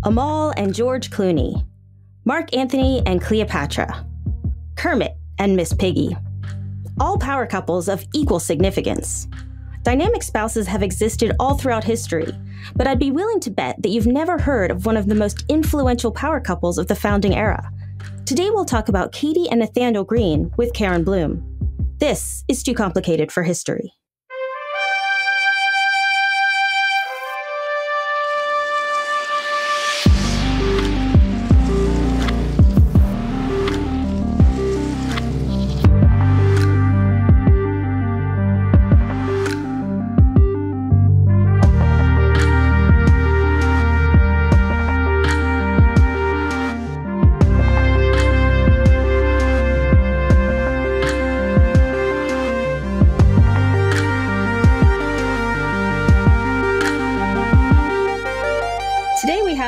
Amal and George Clooney, Mark Antony and Cleopatra, Kermit and Miss Piggy. All power couples of equal significance. Dynamic spouses have existed all throughout history, but I'd be willing to bet that you've never heard of one of the most influential power couples of the founding era. Today we'll talk about Caty and Nathanael Greene with Carin Bloom. This is Too Complicated for History.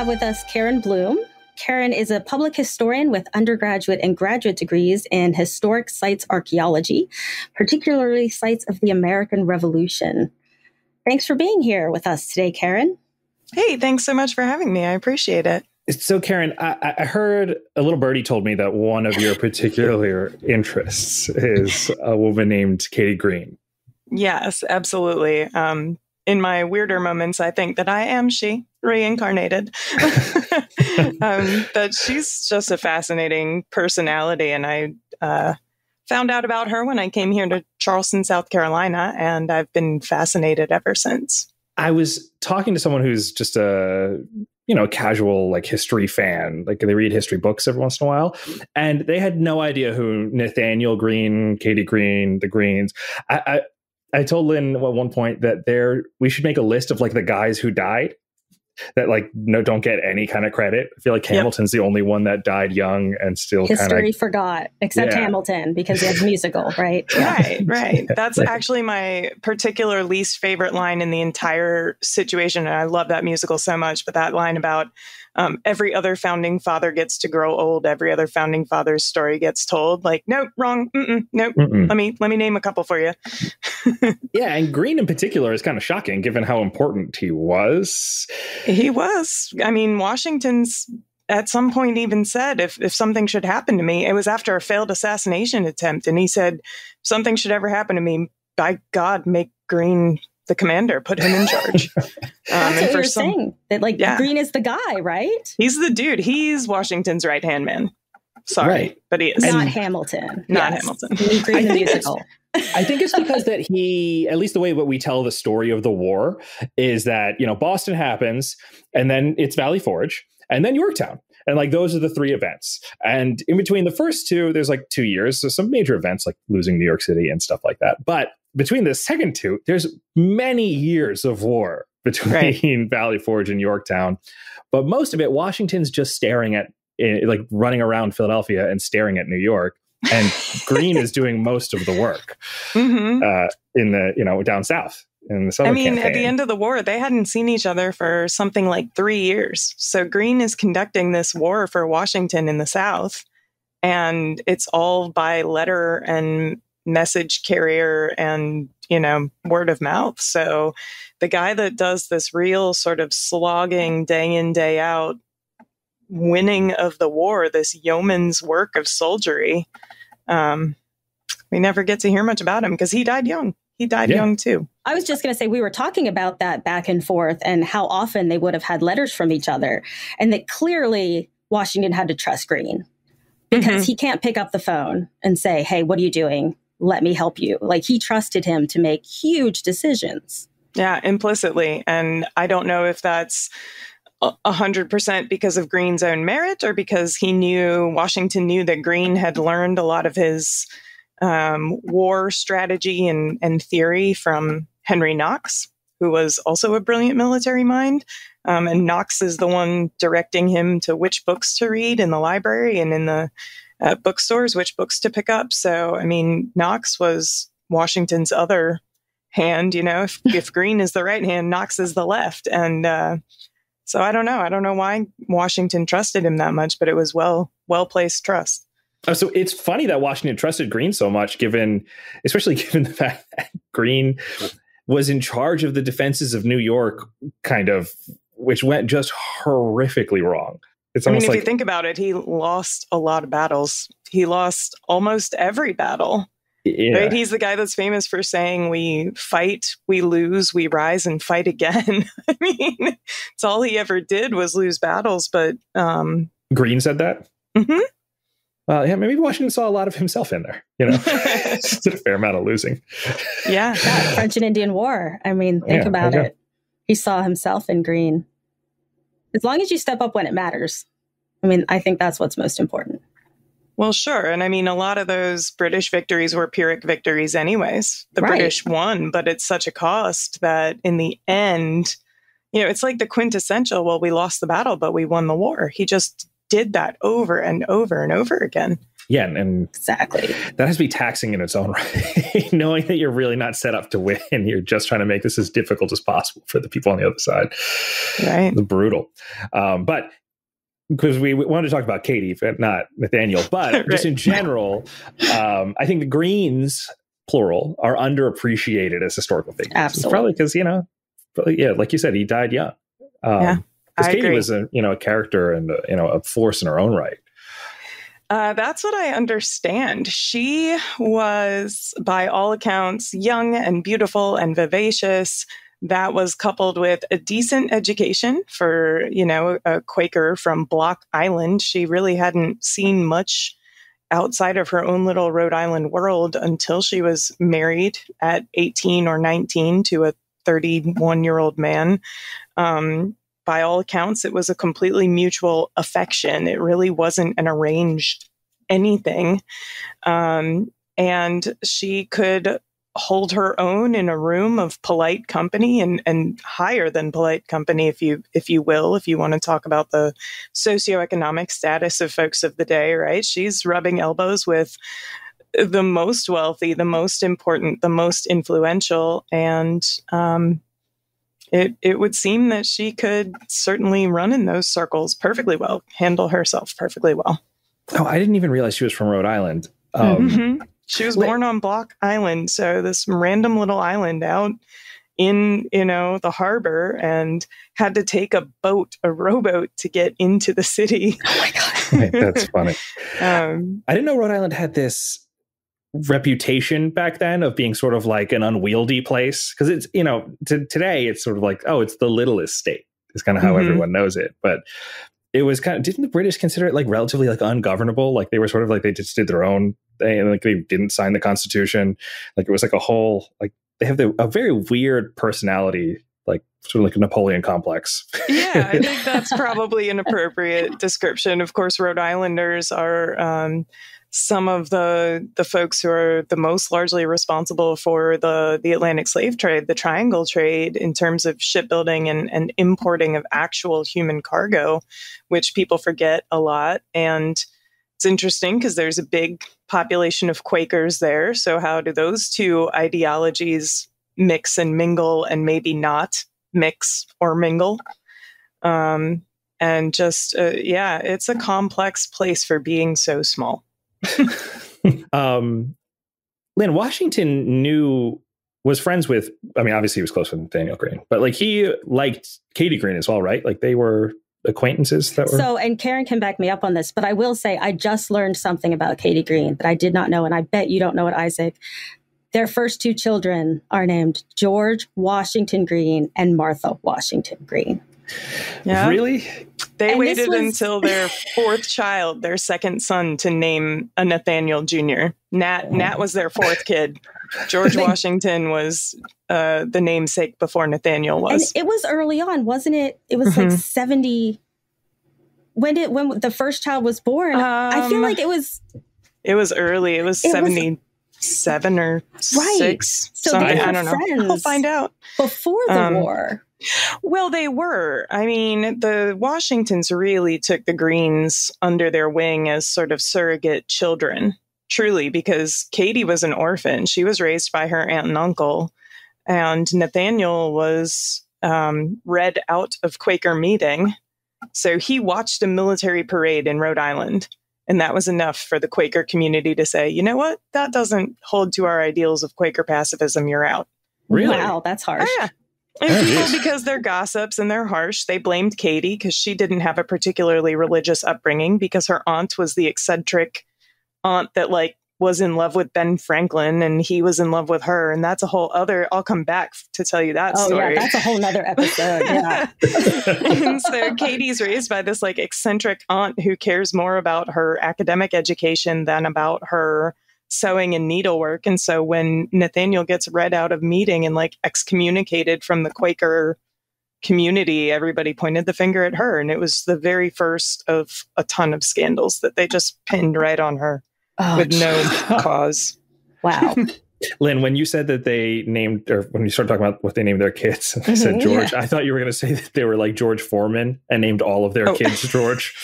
With us Carin Bloom. Carin is a public historian with undergraduate and graduate degrees in historic sites archaeology, particularly sites of the American Revolution. Thanks for being here with us today, Carin. Hey, thanks so much for having me. I appreciate it. So, Carin, I heard a little birdie told me that one of your particular interests is a woman named Caty Greene. Yes, absolutely. In my weirder moments, I think that I am she, reincarnated. But she's just a fascinating personality. And I found out about her when I came here to Charleston, South Carolina, and I've been fascinated ever since. I was talking to someone who's just a casual history fan. They read history books every once in a while. And they had no idea who Nathanael Greene, Caty Greene, the Greenes. I told Lynn at one point that we should make a list of the guys who died that don't get any kind of credit. I feel like Hamilton's the only one that died young and still history forgot, except Hamilton, because he has a musical, right? Yeah. Right. That's actually my particular least favorite line in the entire situation. And I love that musical so much, but that line about every other founding father gets to grow old. Every other founding father's story gets told. Nope, wrong. Nope. Mm-mm. Let me name a couple for you. Yeah, and Greene in particular is kind of shocking, given how important he was. He was. I mean, Washington's at some point even said, if something should happen to me, it was after a failed assassination attempt, and he said, something should ever happen to me, by God, make Greene the commander, put him in charge. That's what you're saying. That Greene is the guy, right? He's the dude. He's Washington's right-hand man. Sorry, right. But he is. Not Hamilton. Not Hamilton. We need Greene the musical. I think it's because that he, at least the way what we tell the story of the war, is that, Boston happens, and then it's Valley Forge, and then Yorktown. And those are the three events. And in between the first two, there's 2 years. So some major events like losing New York City and stuff like that. But between the second two, there's many years of war between Valley Forge and Yorktown. But most of it, Washington's just staring at, running around Philadelphia and staring at New York. And Greene is doing most of the work in the, down south. In the Southern campaign. At the end of the war, they hadn't seen each other for something like 3 years. So Greene is conducting this war for Washington in the South. And it's all by letter and message carrier and, word of mouth. So the guy that does this real sort of slogging day in, day out winning of the war, this yeoman's work of soldiery, we never get to hear much about him because he died young. He died young, too. I was just going to say, we were talking about that back and forth and how often they would have had letters from each other. And that clearly Washington had to trust Greene because he can't pick up the phone and say, hey, what are you doing? Let me help you. He trusted him to make huge decisions. Yeah, implicitly. And I don't know if that's 100% because of Greene's own merit or because Washington knew that Greene had learned a lot of his war strategy and theory from Henry Knox, who was also a brilliant military mind. And Knox is the one directing him to which books to read in the library and in the bookstores, which books to pick up. So, Knox was Washington's other hand. If Greene is the right hand, Knox is the left. And so I don't know. I don't know why Washington trusted him that much, but it was well-placed trust. So it's funny that Washington trusted Greene so much, especially given the fact that Greene was in charge of the defenses of New York kind of which went just horrifically wrong. It's almost if like, you think about it, he lost a lot of battles. He lost almost every battle. yeah. Right? He's the guy that's famous for saying, we fight, we lose, we rise and fight again. I mean, it's all he ever did was lose battles. But Greene said that? Mm-hmm. Well, yeah, maybe Washington saw a lot of himself in there. It's a fair amount of losing. Yeah. French and Indian War. I mean, think about it. He saw himself in Greene. As long as you step up when it matters. I mean, I think that's what's most important. Well, sure. And I mean, a lot of those British victories were Pyrrhic victories anyways. The British won, but it's such a cost that in the end, it's like the quintessential, well, we lost the battle, but we won the war. He just did that over and over and over again. Yeah, and exactly. That has to be taxing in its own right. Knowing that you're really not set up to win. You're just trying to make this as difficult as possible for the people on the other side. Right. It's brutal. But because we wanted to talk about Caty, but not Nathaniel, but right. Just in general, I think the Greenes, plural, are underappreciated as historical figures. Absolutely. It's probably because, like you said, he died young. I Caty agree. was a character and a force in her own right. That's what I understand. She was, by all accounts, young and beautiful and vivacious. That was coupled with a decent education for, a Quaker from Block Island. She really hadn't seen much outside of her own little Rhode Island world until she was married at 18 or 19 to a 31-year-old man. By all accounts, it was a completely mutual affection. It really wasn't an arranged anything. And she could hold her own in a room of polite company and higher than polite company, if you want to talk about the socioeconomic status of folks of the day, right? She's rubbing elbows with the most wealthy, the most important, the most influential. And it would seem that she could certainly run in those circles perfectly well, handle herself perfectly well. Oh, I didn't even realize she was from Rhode Island. She was born on Block Island, so this random little island out in, the harbor, and had to take a rowboat to get into the city. Oh my God. That's funny. I didn't know Rhode Island had this reputation back then of being sort of like an unwieldy place. Because it's, today it's sort of like, oh, it's the littlest state. It's kind of how everyone knows it. But it was didn't the British consider it like relatively like ungovernable? Like they were sort of like, they just did their own thing, and like they didn't sign the Constitution. Like it was like a whole, like they have a very weird personality, like sort of like a Napoleon complex. Yeah, I think that's probably an appropriate description. Of course, Rhode Islanders are some of the folks who are the most largely responsible for the Atlantic slave trade, the triangle trade, in terms of shipbuilding and importing of actual human cargo, which people forget a lot. And it's interesting because there's a big population of Quakers there. So how do those two ideologies mix and mingle, and maybe not mix or mingle? And just, it's a complex place for being so small. Lynn, Washington was friends with, obviously he was close with Nathanael Greene, but like he liked Caty Greene as well, right? Like they were acquaintances that were... So, and Carin can back me up on this, but I will say I just learned something about Caty Greene that I did not know, and I bet you don't know it, Isaac. Their first two children are named George Washington Greene and Martha Washington Greene. Yeah. Really? They waited until their fourth child, their second son, to name a Nathaniel Jr. Nat was their fourth kid. George Washington was the namesake before Nathaniel was. And it was early on, wasn't it? It was like 70. When the first child was born, I feel like it was... It was early. It was 77 or 6. So something. they were I don't know. friends I'll find out. Before the war. Well, they were. I mean, the Washingtons really took the Greenes under their wing as sort of surrogate children, truly, because Caty was an orphan. She was raised by her aunt and uncle, and Nathaniel was read out of Quaker meeting. So he watched a military parade in Rhode Island, and that was enough for the Quaker community to say, you know what? That doesn't hold to our ideals of Quaker pacifism. You're out. Really? Wow, that's harsh. Oh, yeah. And people, because they're gossips and they're harsh, they blamed Caty because she didn't have a particularly religious upbringing, because her aunt was the eccentric aunt that like was in love with Ben Franklin and he was in love with her. And that's a whole other, I'll come back to tell you that story. Yeah, that's a whole nother episode. Yeah. And so Caty's raised by this like eccentric aunt who cares more about her academic education than about her sewing and needlework. And so when Nathanael gets read out of meeting and like excommunicated from the Quaker community, everybody pointed the finger at her. And it was the very first of a ton of scandals that they just pinned right on her. With no cause. Wow. Lynn, when you said that they named, or when you started talking about what they named their kids, I said George. Yeah. I thought you were going to say that they were like George Foreman and named all of their kids George.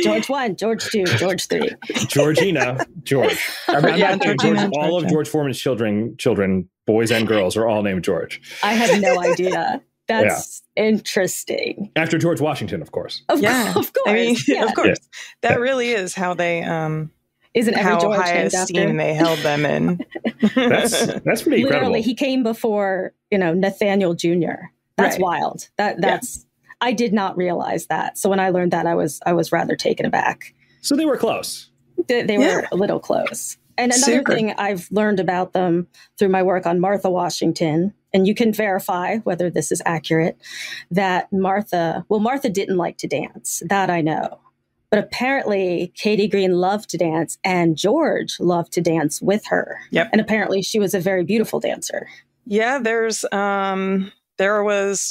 George 1, George 2, George 3. Georgina, George. All of George Foreman's children, boys and girls, are all named George. I had no idea. That's interesting. After George Washington, of course. Of course. I mean, of course. That really is how they isn't how George high esteem they held them in. That's pretty incredible. Literally, he came before, Nathanael Jr. That's wild. That's I did not realize that. So when I learned that, I was rather taken aback. So they were close. They were a little close. And another thing I've learned about them through my work on Martha Washington, and you can verify whether this is accurate, that Martha didn't like to dance. That I know. But apparently Caty Greene loved to dance and George loved to dance with her. Yep. And apparently she was a very beautiful dancer. Yeah, there was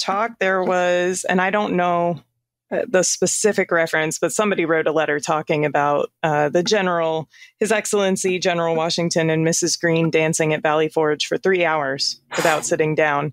talk, and I don't know the specific reference, but somebody wrote a letter talking about the general, His Excellency General Washington and Mrs. Greene dancing at Valley Forge for 3 hours without sitting down.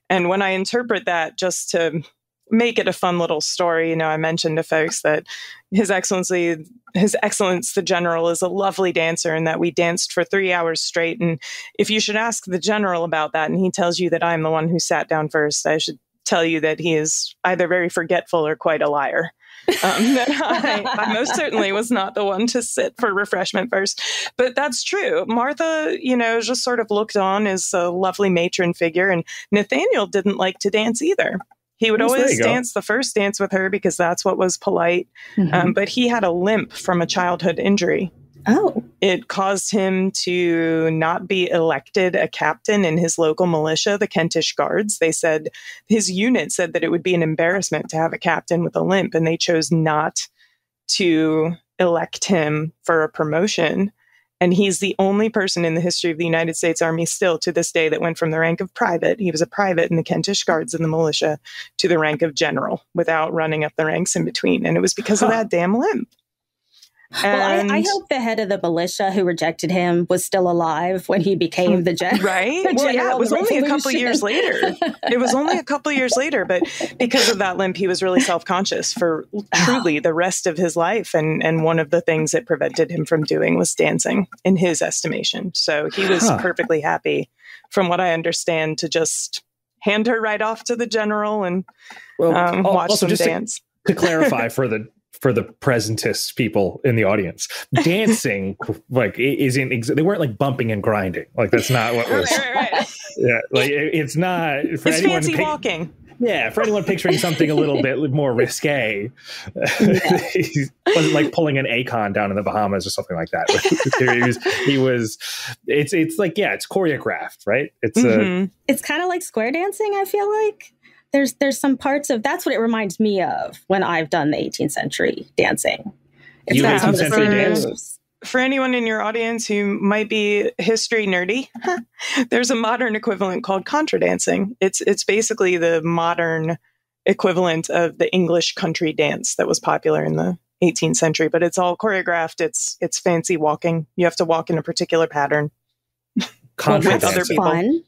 And when I interpret that, just to make it a fun little story, I mentioned to folks that His Excellence the General is a lovely dancer and that we danced for 3 hours straight. And if you should ask the General about that and he tells you that I'm the one who sat down first, I should tell you that he is either very forgetful or quite a liar. That I most certainly was not the one to sit for refreshment first. But that's true. Martha, just sort of looked on as a lovely matron figure. And Nathanael didn't like to dance either. He would always dance the first dance with her because that's what was polite. Mm-hmm. But he had a limp from a childhood injury. Oh. It caused him to not be elected a captain in his local militia, the Kentish Guards. They said, his unit said that it would be an embarrassment to have a captain with a limp, and they chose not to elect him for a promotion. And he's the only person in the history of the United States Army still to this day that went from the rank of private, he was a private in the Kentish Guards in the militia, to the rank of general without running up the ranks in between. And it was because of that damn limp. Well, I hope the head of the militia who rejected him was still alive when he became the general. Right? Well, yeah, it was only a couple years later. It was only a couple years later, but because of that limp, he was really self-conscious for truly the rest of his life. And one of the things it prevented him from doing was dancing, in his estimation. So he was perfectly happy, from what I understand, to just hand her right off to the general and watch them dance. To clarify for the presentist people in the audience, dancing they weren't like bumping and grinding. Like that's not what was. Right. Yeah, like it's not. It's fancy walking. Yeah, for anyone picturing something a little bit more risque, it wasn't like pulling an Akon down in the Bahamas or something like that. he was. It's like it's choreographed, right? It's kind of like square dancing. I feel like. There's some parts of that's what it reminds me of when I've done the 18th century dancing. It's got some of the same moves. For anyone in your audience who might be history nerdy, there's a modern equivalent called contra dancing. It's basically the modern equivalent of the English country dance that was popular in the 18th century, but it's all choreographed. It's fancy walking. You have to walk in a particular pattern with other people. Fun.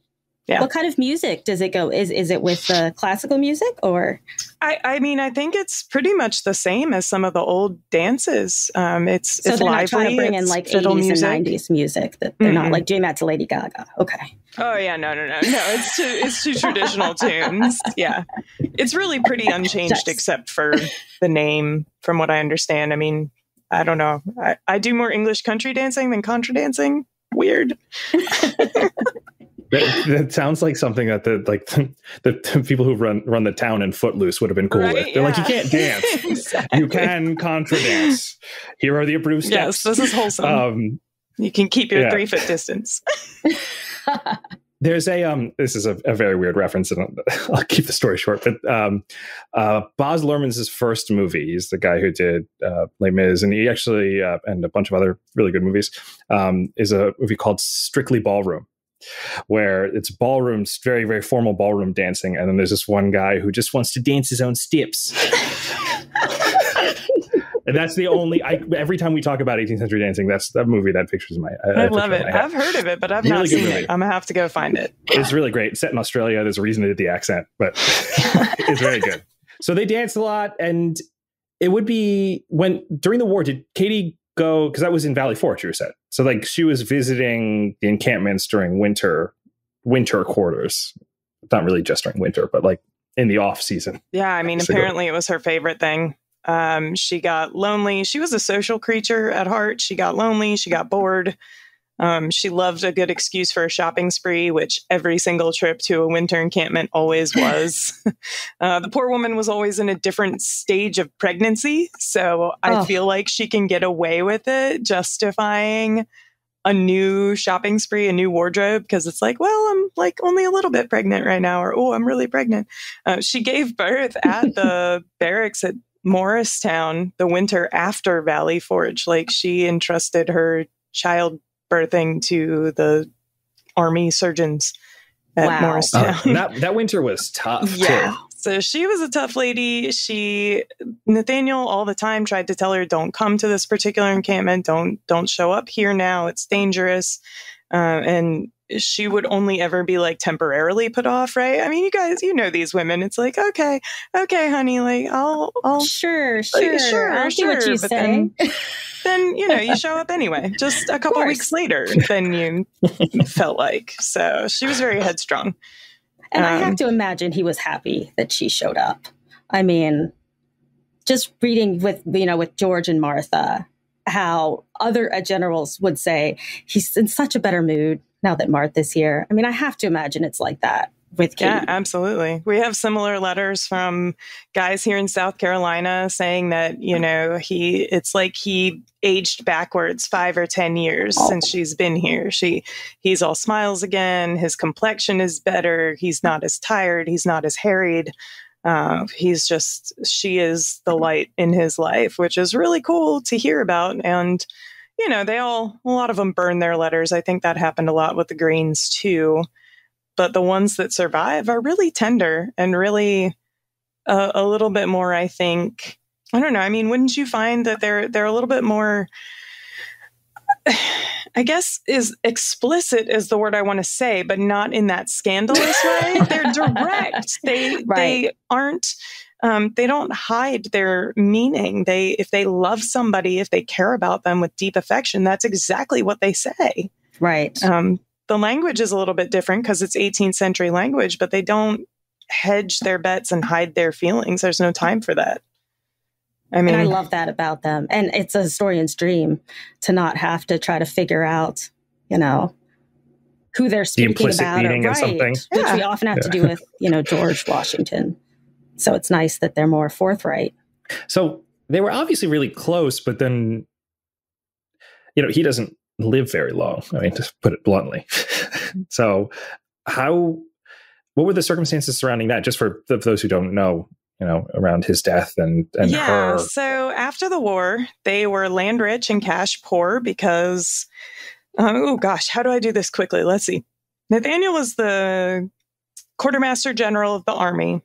Yeah. What kind of music does it go? Is it with classical music or? I mean, I think it's pretty much the same as some of the old dances. It's they're lively. Not trying to bring in like 80s music. and 90s music. That they're not like doing that to Lady Gaga. Okay. Oh yeah, no. It's two traditional tunes. Yeah, it's really pretty unchanged except for the name, from what I understand. I mean, I don't know. I do more English country dancing than contra dancing. Weird. That sounds like something that the people who run the town in Footloose would have been cool with. They're like, you can't dance. Exactly. You can contra dance. Here are the approved steps. Yes, this is wholesome. You can keep your 3-foot distance. There's this is a very weird reference, and I'll keep the story short, but Baz Luhrmann's first movie, he's the guy who did Les Mis, and he actually, and a bunch of other really good movies, is a movie called Strictly Ballroom, where it's ballrooms, very, very formal ballroom dancing, and then there's this one guy who just wants to dance his own steps. And that's the only, every time we talk about 18th century dancing, that's that movie that pictures my I love it. I've heard of it, but I've not seen it. I'm going to have to go find it. It's really great. It's set in Australia. There's a reason they did the accent, but it's very good. So they danced a lot, and it would be during the war, did Caty go, because that was in Valley Forge, you said. So like she was visiting the encampments during winter quarters. Not really just during winter, but like in the off season. Yeah, I mean, apparently it was her favorite thing. She got lonely. She was a social creature at heart. She got lonely. She got bored. She loved a good excuse for a shopping spree, which every single trip to a winter encampment always was. The poor woman was always in a different stage of pregnancy. So I feel like she can get away with it, justifying a new shopping spree, a new wardrobe, because it's like, well, I'm like only a little bit pregnant right now, or, oh, I'm really pregnant. She gave birth at the barracks at Morristown the winter after Valley Forge. Like, she entrusted her child birthing to the army surgeons at Morristown. That winter was tough. Yeah. Too. So she was a tough lady. Nathanael all the time tried to tell her, don't come to this particular encampment. Don't show up here now. It's dangerous. And she would only ever be like temporarily put off, right? I mean, you guys, you know these women. It's like, okay, honey, like I'll sure, I'll do what you say. Then you show up anyway, just a couple weeks later than you felt like. So she was very headstrong. And I have to imagine he was happy that she showed up. I mean, just reading with George and Martha, how other generals would say he's in such a better mood now that Martha's here. I mean, I have to imagine it's like that with Caty. Yeah, absolutely. We have similar letters from guys here in South Carolina saying that, it's like he aged backwards 5 or 10 years since she's been here. He's all smiles again. His complexion is better. He's not as tired. He's not as harried. She is the light in his life, which is really cool to hear about. And, a lot of them burn their letters. I think that happened a lot with the Greenes too. But the ones that survive are really tender and really a little bit more, I think, I don't know. I mean, wouldn't you find that they're a little bit more, I guess, is explicit is the word I want to say, but not in that scandalous way. They're direct. They aren't, they don't hide their meaning. If they love somebody, if they care about them with deep affection, that's exactly what they say. Right. The language is a little bit different because it's 18th century language, but they don't hedge their bets and hide their feelings. There's no time for that. I mean, and I love that about them. And it's a historian's dream to not have to try to figure out, who they're speaking the implicit about. Meaning of something. Which we often have to do with, George Washington. So it's nice that they're more forthright. So they were obviously really close, but then, he doesn't live very long. I mean, to put it bluntly. So what were the circumstances surrounding that? Just for those who don't know, around his death and her. So after the war, they were land rich and cash poor because, how do I do this quickly? Let's see. Nathanael was the quartermaster general of the army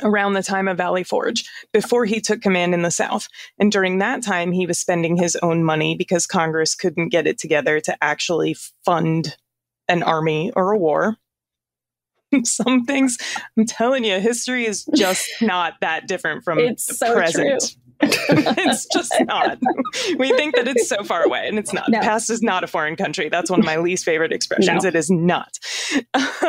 around the time of Valley Forge, before he took command in the South. And during that time, he was spending his own money because Congress couldn't get it together to actually fund an army or a war. Some things, I'm telling you, history is just not that different from the present. True. It's just not. We think that it's so far away, and it's not. No. The past is not a foreign country. That's one of my least favorite expressions. No. It is not.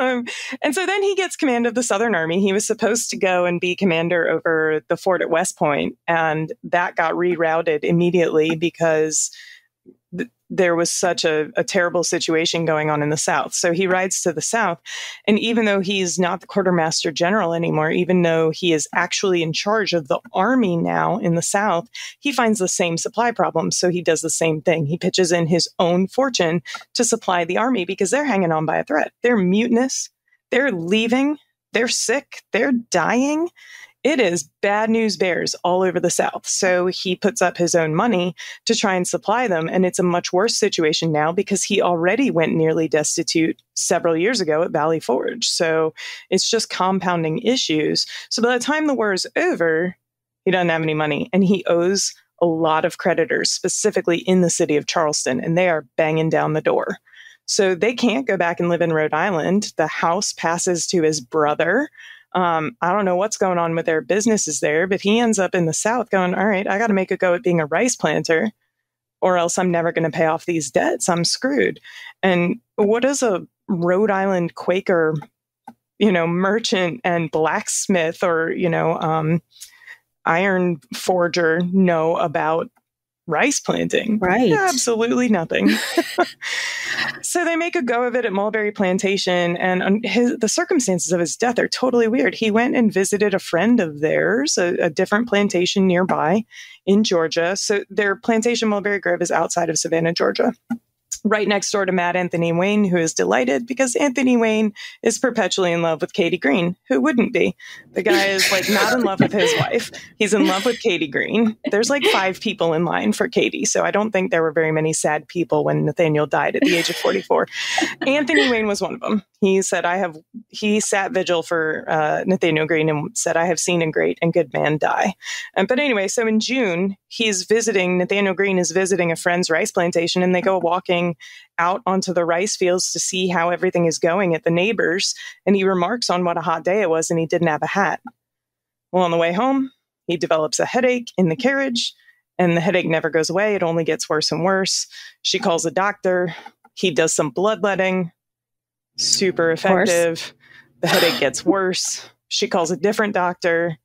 And so then he gets command of the Southern Army. He was supposed to go and be commander over the fort at West Point, and that got rerouted immediately because there was such a terrible situation going on in the South. So he rides to the South. And even though he's not the quartermaster general anymore, even though he is actually in charge of the army now in the South, he finds the same supply problems. So he does the same thing. He pitches in his own fortune to supply the army because they're hanging on by a thread. They're mutinous. They're leaving. They're sick. They're dying. It is bad news bears all over the South. So he puts up his own money to try and supply them. And it's a much worse situation now because he already went nearly destitute several years ago at Valley Forge. So it's just compounding issues. So by the time the war is over, he doesn't have any money. And he owes a lot of creditors, specifically in the city of Charleston, and they are banging down the door. So they can't go back and live in Rhode Island. The house passes to his brother. I don't know what's going on with their businesses there, but he ends up in the South going, all right, I got to make a go at being a rice planter or else I'm never going to pay off these debts. I'm screwed. And what does a Rhode Island Quaker, merchant and blacksmith or, iron forger know about rice planting? Right. Absolutely nothing. So they make a go of it at Mulberry Plantation, and the circumstances of his death are totally weird. He went and visited a friend of theirs, a different plantation nearby in Georgia. So their plantation, Mulberry Grove, is outside of Savannah, Georgia, right next door to Mad Anthony Wayne, who is delighted because Anthony Wayne is perpetually in love with Caty Greene. Who wouldn't be? The guy is not in love with his wife. He's in love with Caty Greene. There's 5 people in line for Caty. So I don't think there were very many sad people when Nathaniel died at the age of 44. Anthony Wayne was one of them. He said, he sat vigil for Nathanael Greene and said, I have seen a great and good man die. But anyway, so in June, Nathanael Greene is visiting a friend's rice plantation, and they go walking out onto the rice fields to see how everything is going at the neighbors. And he remarks on what a hot day it was, and he didn't have a hat. Well, on the way home, he develops a headache in the carriage, and the headache never goes away. It only gets worse and worse. She calls a doctor. He does some bloodletting. Super effective. The headache gets worse. She calls a different doctor.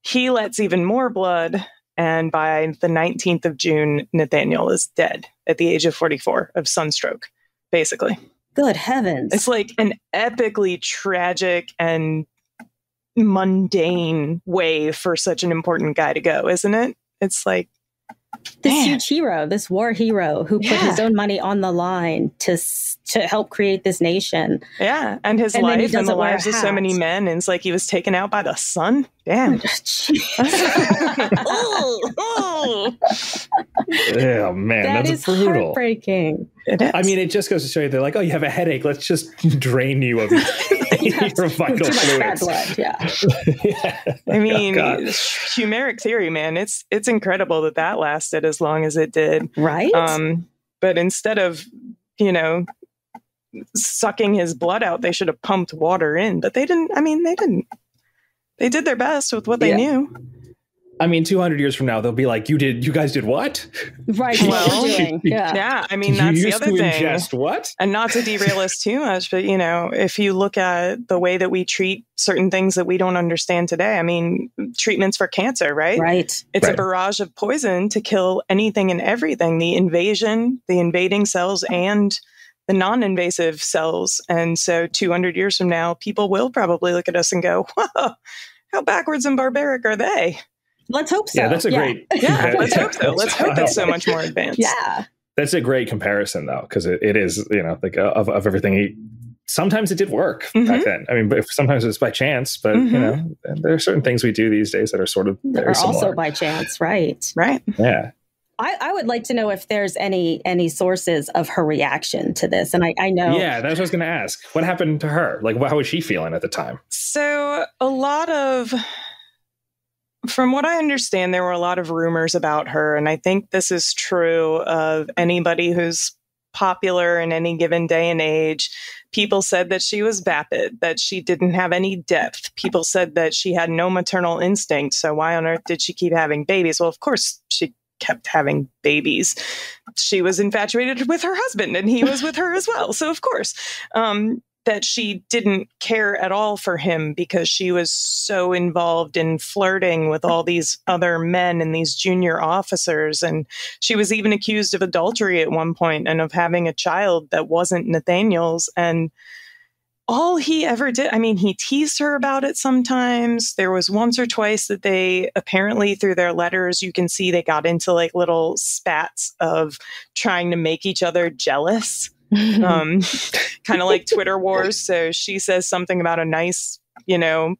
He lets even more blood. And by the 19th of June, Nathaniel is dead at the age of 44 of sunstroke, basically. Good heavens. It's an epically tragic and mundane way for such an important guy to go, isn't it? It's this huge hero, this war hero who put his own money on the line to help create this nation. Yeah, and his life and the lives of so many men. And it's he was taken out by the sun. Damn. Oh, man, that that's is brutal. Heartbreaking. It is. I mean, it just goes to show you, they're like, oh, you have a headache. Let's just drain you of your vital fluids. Blood. Yeah. I mean, Humeric theory, man, it's incredible that lasted as long as it did. Right. But instead of, sucking his blood out, they should have pumped water in. But they didn't. I mean, they didn't. They did their best with what they knew. I mean, 200 years from now, they'll be like, you guys did what? Right. Well, yeah. I mean, that's the other thing. Ingest what? And not to derail us too much, but, if you look at the way that we treat certain things that we don't understand today, I mean, treatments for cancer, right? Right. It's a barrage of poison to kill anything and everything, the invading cells and the non-invasive cells. And so 200 years from now, people will probably look at us and go, whoa, how backwards and barbaric are they? Let's hope so. Yeah, that's a great. Yeah, let's hope so. Let's hope it's so much more advanced. Yeah. That's a great comparison, though, because it is, of everything. Sometimes it did work back then. I mean, but sometimes it's by chance, but, there are certain things we do these days that are sort of very similar. Also by chance, right? Right. Yeah. I would like to know if there's any sources of her reaction to this. And I know. Yeah, that's what I was going to ask. What happened to her? How was she feeling at the time? So from what I understand, there were a lot of rumors about her. And I think this is true of anybody who's popular in any given day and age. People said that she was vapid, that she didn't have any depth. People said that she had no maternal instinct. So why on earth did she keep having babies? Well, of course, she kept having babies. She was infatuated with her husband and he was with her as well. So of course, that she didn't care at all for him because she was so involved in flirting with all these other men and these junior officers. And she was even accused of adultery at one point and of having a child that wasn't Nathaniel's. And all he ever did, I mean, he teased her about it sometimes. There was once or twice that they apparently, through their letters, you can see they got into like little spats of trying to make each other jealous. Kind of like Twitter wars. So she says something about a nice,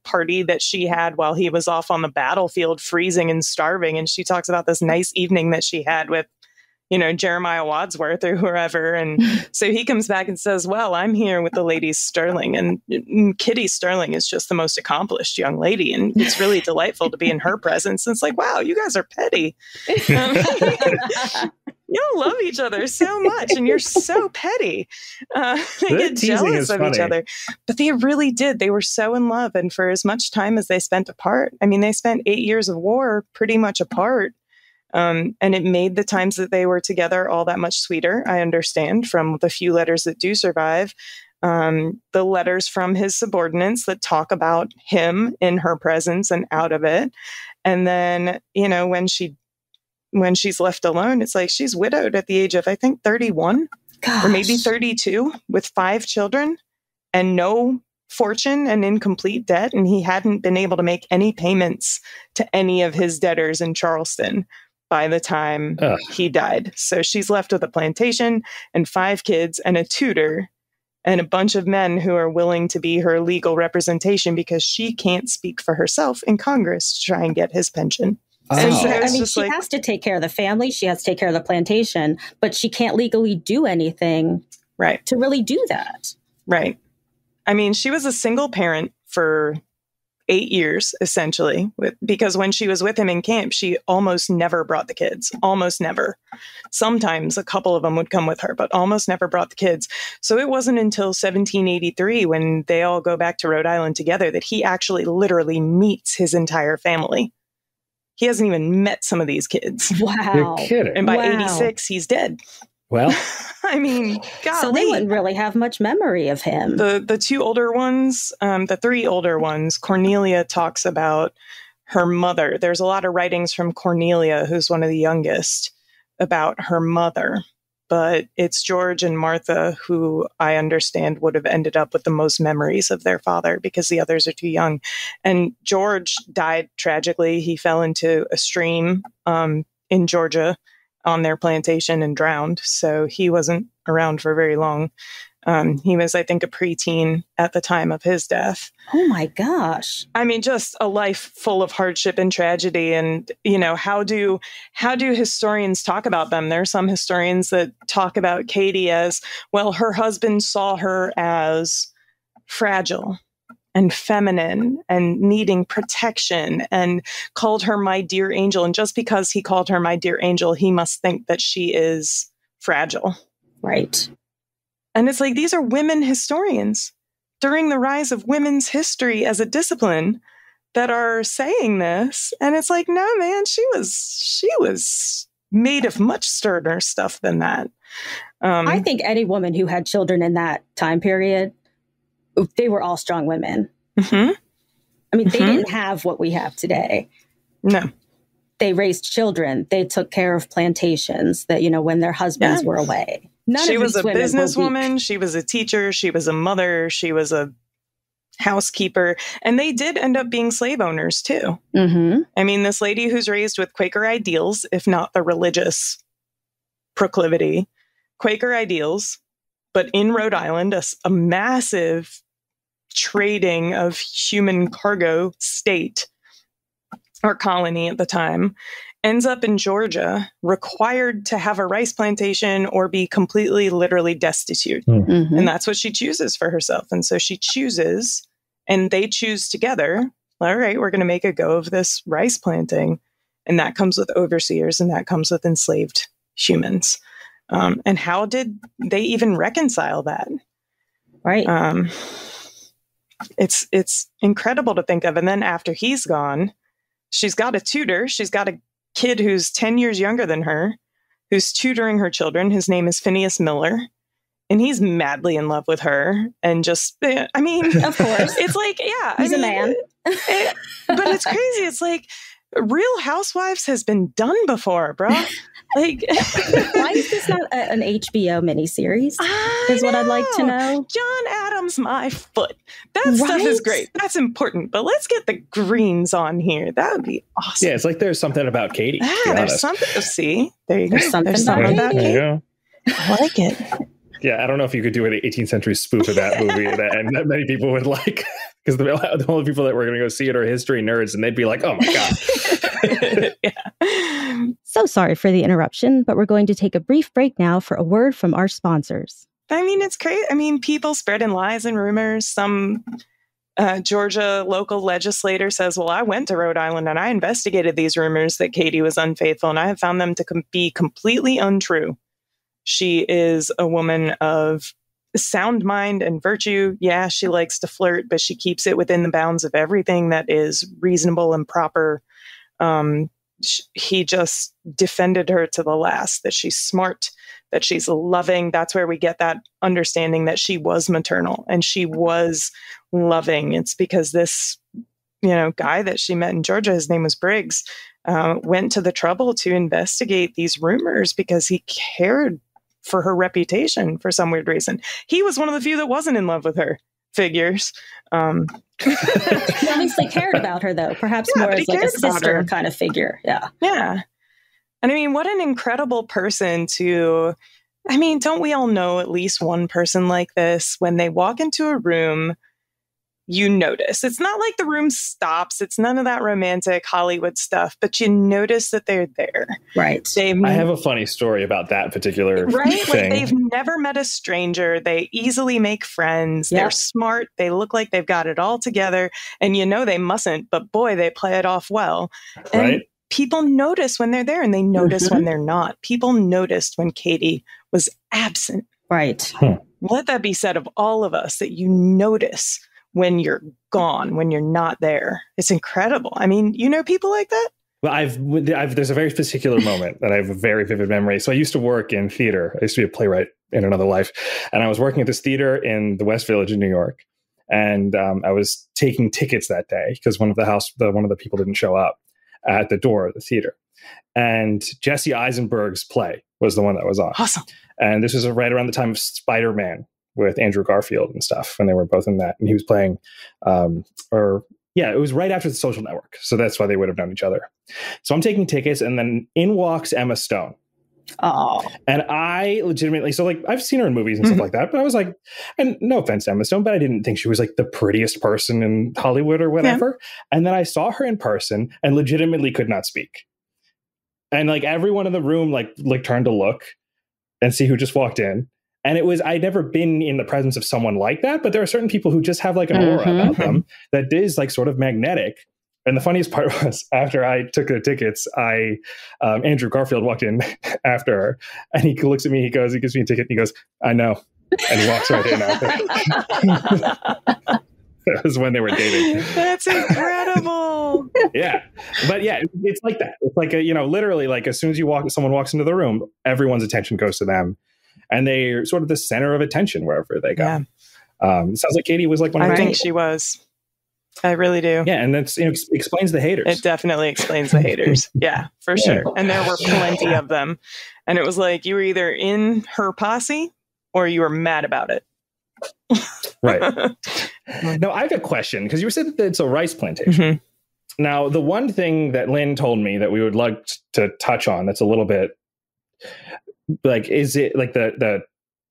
party that she had while he was off on the battlefield, freezing and starving. And she talks about this nice evening that she had with, Jeremiah Wadsworth or whoever. And so he comes back and says, well, I'm here with the Lady Sterling. And Kitty Sterling is just the most accomplished young lady. And it's really delightful to be in her presence. And it's like, wow, you guys are petty. Y'all love each other so much, and you're so petty. They get jealous of each other. But they really did. They were so in love. And for as much time as they spent apart, I mean, they spent 8 years of war pretty much apart. And it made the times that they were together all that much sweeter, I understand, from the few letters that do survive. The letters from his subordinates that talk about him in her presence and out of it. And then, when she's left alone, it's like she's widowed at the age of, I think, 31. Gosh. Or maybe 32 with 5 children and no fortune and incomplete debt. And he hadn't been able to make any payments to any of his debtors in Charleston by the time he died. So she's left with a plantation and 5 kids and a tutor and a bunch of men who are willing to be her legal representation because she can't speak for herself in Congress to try and get his pension. So, she has to take care of the family. She has to take care of the plantation, but she can't legally do anything to really do that. Right. I mean, she was a single parent for 8 years, essentially, because when she was with him in camp, she almost never brought the kids. Almost never. Sometimes a couple of them would come with her, but almost never brought the kids. So it wasn't until 1783, when they all go back to Rhode Island together, that he actually literally meets his entire family. He hasn't even met some of these kids. Wow. You're kidding. And by 86, he's dead. Well, I mean, golly. So they wouldn't really have much memory of him. The 2 older ones, the 3 older ones, Cornelia talks about her mother. There's a lot of writings from Cornelia, who's one of the youngest, about her mother. But it's George and Martha who I understand would have ended up with the most memories of their father because the others are too young. And George died tragically. He fell into a stream in Georgia on their plantation and drowned. So he wasn't around for very long. He was, I think, a preteen at the time of his death. Oh, my gosh. I mean, just a life full of hardship and tragedy. And, how do historians talk about them? There are some historians that talk about Caty as, well, her husband saw her as fragile and feminine and needing protection and called her my dear angel. And just because he called her my dear angel, he must think that she is fragile. Right. And it's like, these are women historians during the rise of women's history as a discipline that are saying this. And it's like, no, man, she was made of much sterner stuff than that. I think any woman who had children in that time period, they were all strong women. Mm-hmm. I mean, they didn't have what we have today. No. They raised children. They took care of plantations that, when their husbands were away. She was a businesswoman. She was a teacher. She was a mother. She was a housekeeper. And they did end up being slave owners, too. Mm-hmm. I mean, this lady who's raised with Quaker ideals, if not the religious proclivity, Quaker ideals, but in Rhode Island, a massive trading of human cargo state or colony at the time, ends up in Georgia, required to have a rice plantation or be completely, literally destitute. Mm-hmm. And that's what she chooses for herself. And so she chooses, and they choose together, all right, we're going to make a go of this rice planting. And that comes with overseers, and that comes with enslaved humans. And how did they even reconcile that? Right. It's incredible to think of. And then after he's gone, she's got a tutor. She's got a kid who's 10 years younger than her, who's tutoring her children. His name is Phineas Miller. and he's madly in love with her. And just, I mean, of course, it's like, yeah, he's a man. But it's crazy. It's like Real Housewives has been done before, bro. Like, why is this not an HBO miniseries? Is what I'd like to know. John Adams, my foot. That stuff is great. That's important. But let's get the Greenes on here. That would be awesome. Yeah, it's like there's something about Caty. Yeah, there's something to see. There you go. There's something about Caty. I like it. Yeah, I don't know if you could do an 18th century spoof of that movie and that many people would like, because the only people that were going to go see it are history nerds, and they'd be like, oh my God. Yeah. So sorry for the interruption, but we're going to take a brief break now for a word from our sponsors. I mean, it's crazy. I mean, people spreading lies and rumors. Some Georgia local legislator says, well, I went to Rhode Island and I investigated these rumors that Caty was unfaithful, and I have found them to be completely untrue. She is a woman of sound mind and virtue. Yeah, she likes to flirt, but she keeps it within the bounds of everything that is reasonable and proper. He just defended her to the last, that she's smart, that she's loving. That's where we get that understanding that she was maternal and she was loving. It's because this, guy that she met in Georgia, his name was Briggs, went to the trouble to investigate these rumors because he cared for her reputation for some weird reason. He was one of the few that wasn't in love with her. Figures. He obviously cared about her, though, perhaps more as like a sister kind of figure. Yeah. Yeah. And I mean, what an incredible person don't we all know at least one person like this? When they walk into a room, you notice. It's not like the room stops. It's none of that romantic Hollywood stuff, but you notice that they're there. Right. I have a funny story about that particular thing. Like they've never met a stranger. They easily make friends. Yeah. They're smart. They look like they've got it all together. And they mustn't, but boy, they play it off well. And people notice when they're there, and they notice when they're not. People noticed when Caty was absent. Right. Let that be said of all of us, that you notice when you're gone, when you're not there. It's incredible. I mean, people like that? Well, there's a very particular moment that I have a very vivid memory. So I used to work in theater. I used to be a playwright in another life. And I was working at this theater in the West Village in New York. And I was taking tickets that day because one of the people didn't show up at the door of the theater. And Jesse Eisenberg's play was the one that was on. Awesome. And this was right around the time of Spider-Man with Andrew Garfield and stuff, and they were both in that. And he was playing, it was right after The Social Network. So that's why they would have known each other. So I'm taking tickets, and then in walks Emma Stone. Oh. And I legitimately, I've seen her in movies and stuff like that, but I was like, and no offense to Emma Stone, but I didn't think she was like the prettiest person in Hollywood or whatever. Yeah. And then I saw her in person and legitimately could not speak. And like everyone in the room, like turned to look and see who just walked in. And I'd never been in the presence of someone like that, but there are certain people who just have like an aura about them that is like sort of magnetic. And the funniest part was after I took the tickets, Andrew Garfield walked in after her, and he looks at me, he gives me a ticket, and he goes, I know. And he walks right in after. That was when they were dating. That's incredible. Yeah. But yeah, it's like that. It's like, literally like as soon as someone walks into the room, everyone's attention goes to them. And they're sort of the center of attention wherever they go. Yeah. It sounds like Caty was like one of I think she was. I really do. Yeah, and that's explains the haters. It definitely explains the haters. Yeah, for sure. And there were plenty of them. And it was like you were either in her posse or you were mad about it. Right. Now, I have a question, because you said that it's a rice plantation. Now, the one thing that Lynn told me that we would like to touch on that's a little bit like, is it like that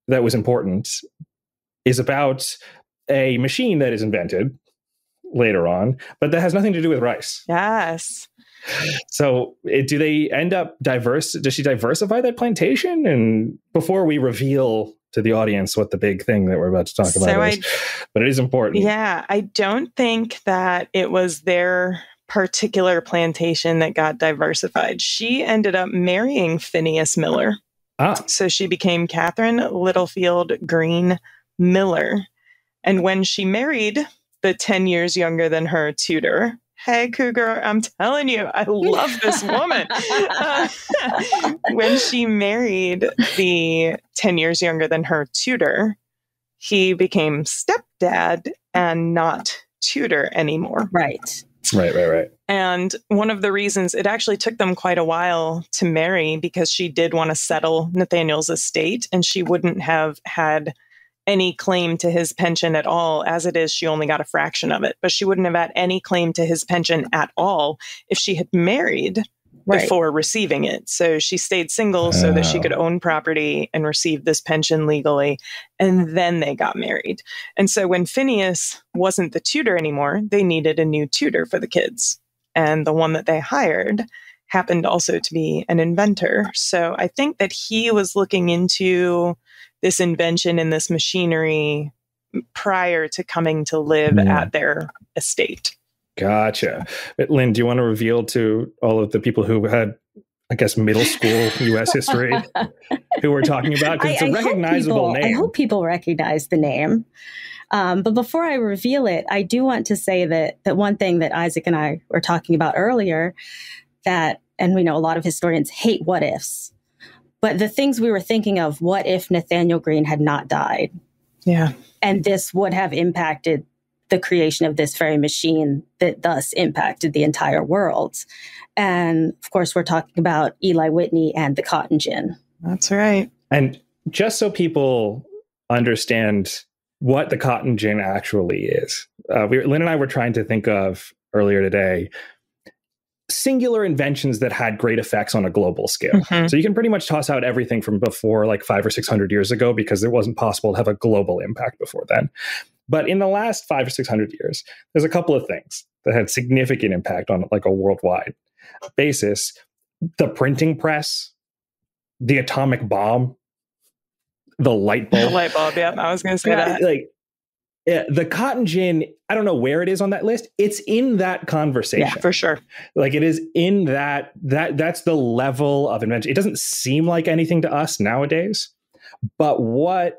was important, is about a machine that is invented later on, but that has nothing to do with rice. Yes. So do they end up does she diversify that plantation? And before we reveal to the audience what the big thing that we're about to talk about is, but it is important. Yeah, I don't think that it was their particular plantation that got diversified. She ended up marrying Phineas Miller. So she became Catharine Littlefield Greene Miller. And when she married the 10 years younger than her tutor, Hey, Cougar, I'm telling you, I love this woman. When she married the 10 years younger than her tutor, he became stepdad and not tutor anymore. Right. Right. And one of the reasons it actually took them quite a while to marry, because she did want to settle Nathaniel's estate, and she wouldn't have had any claim to his pension at all. As it is, she only got a fraction of it, but she wouldn't have had any claim to his pension at all if she had married before receiving it. So she stayed single so that she could own property and receive this pension legally. And then they got married. And so when Phineas wasn't the tutor anymore, they needed a new tutor for the kids. And the one that they hired happened also to be an inventor. So I think that he was looking into this invention and this machinery prior to coming to live at their estate. Gotcha. But Lynn, do you want to reveal to all of the people who had, I guess, middle school U.S. history who we're talking about? Because it's a recognizable name. I hope people recognize the name. But before I reveal it, I do want to say that one thing that Isaac and I were talking about earlier, and we know a lot of historians hate what ifs, but the things we were thinking of, what if Nathanael Greene had not died? Yeah. And this would have impacted the creation of this very machine that thus impacted the entire world. And of course, we're talking about Eli Whitney and the cotton gin. That's right. And just so people understand what the cotton gin actually is, Lynn and I were trying to think of earlier today singular inventions that had great effects on a global scale. Mm-hmm. So you can pretty much toss out everything from before like 500 or 600 years ago, because it wasn't possible to have a global impact before then. But in the last 500 or 600 years, there's a couple of things that had significant impact on like a worldwide basis. The printing press, the atomic bomb, the light bulb. The light bulb, yeah. I was going to say that. The cotton gin, I don't know where it is on that list. It's in that conversation. Yeah, for sure. Like it is in that's the level of invention. It doesn't seem like anything to us nowadays, but what,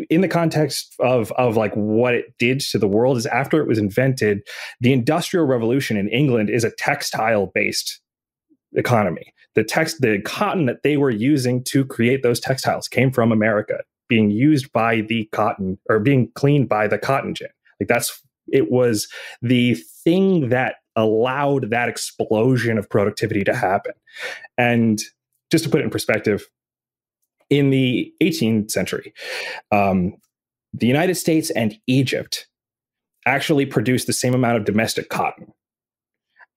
in the context of like what it did to the world, is after it was invented, the Industrial Revolution in England is a textile-based economy. The cotton that they were using to create those textiles came from America, being used by the cotton, or being cleaned by the cotton gin. It was the thing that allowed that explosion of productivity to happen. And just to put it in perspective, in the 18th century, the United States and Egypt actually produced the same amount of domestic cotton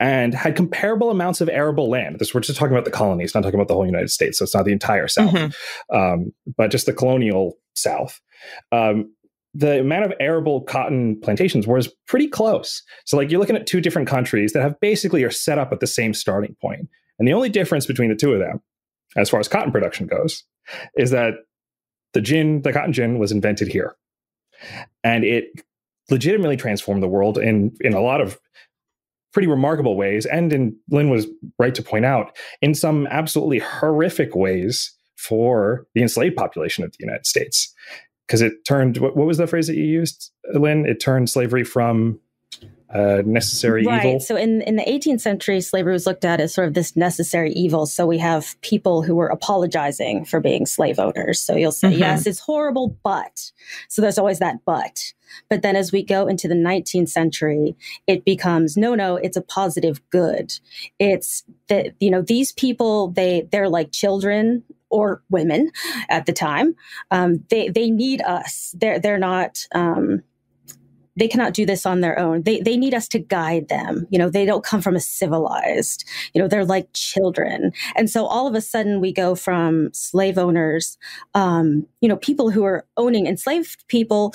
and had comparable amounts of arable land. We're just talking about the colonies, not talking about the whole United States. So it's not the entire South, but just the colonial South. The amount of arable cotton plantations was pretty close. So like you're looking at two different countries that have basically are set up at the same starting point. And the only difference between the two of them, as far as cotton production goes, is that the cotton gin was invented here. And it legitimately transformed the world in a lot of pretty remarkable ways. And Lynn was right to point out, in some absolutely horrific ways for the enslaved population of the United States. Because it turned, what was the phrase that you used, Lynn? It turned slavery from necessary evil. Right. So in the 18th century, slavery was looked at as sort of this necessary evil. So we have people who were apologizing for being slave owners. So you'll say, yes, it's horrible, but. So there's always that but. But then as we go into the 19th century, it becomes, no, it's a positive good. It's that, these people, they're like children or women at the time. They need us. They're not, they cannot do this on their own. They need us to guide them. They don't come from a civilized, they're like children. And so all of a sudden we go from slave owners, people who are owning enslaved people,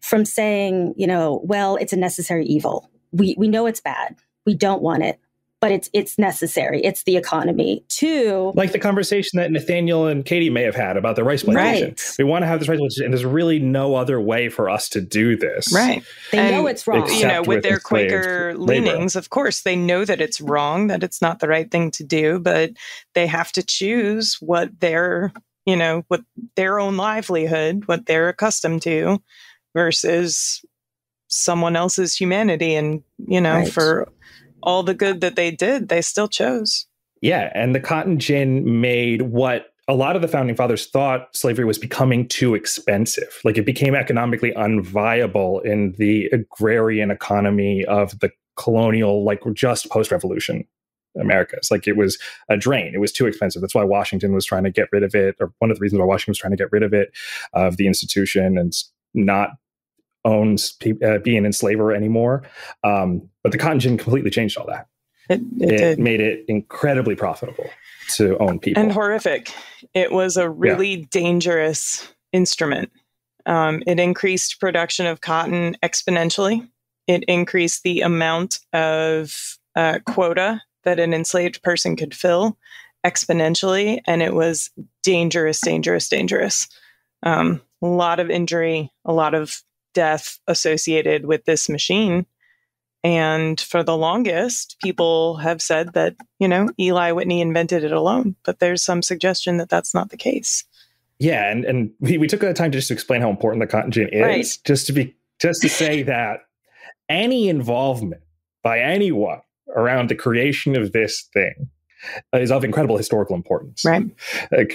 from saying, well, it's a necessary evil. We know it's bad. We don't want it, but it's necessary. It's the economy. To like the conversation that Nathaniel and Caty may have had about the rice plantation. Right. We want to have this rice plantation, and there's really no other way for us to do this. Right. They know it's wrong. With their Quaker leanings, of course, they know that it's wrong, that it's not the right thing to do, but they have to choose what their own livelihood, what they're accustomed to, versus someone else's humanity. And, for all the good that they did, they still chose. Yeah, and the cotton gin made what a lot of the founding fathers thought slavery was becoming too expensive. Like, it became economically unviable in the agrarian economy of the colonial, like, just post-revolution Americas. Like, it was a drain. It was too expensive. That's why Washington was trying to get rid of it, or one of the reasons why Washington was trying to get rid of it, of the institution, and not owns being an enslaver anymore. But the cotton gin completely changed all that. It made it incredibly profitable to own people. And horrific. It was a really dangerous instrument. It increased production of cotton exponentially. It increased the amount of quota that an enslaved person could fill exponentially. And it was dangerous, dangerous, dangerous. A lot of injury, a lot of death associated with this machine. And for the longest, people have said that, Eli Whitney invented it alone, but there's some suggestion that that's not the case. Yeah. And we took the time to just explain how important the cotton gin is, right. just to say that any involvement by anyone around the creation of this thing is of incredible historical importance. Right.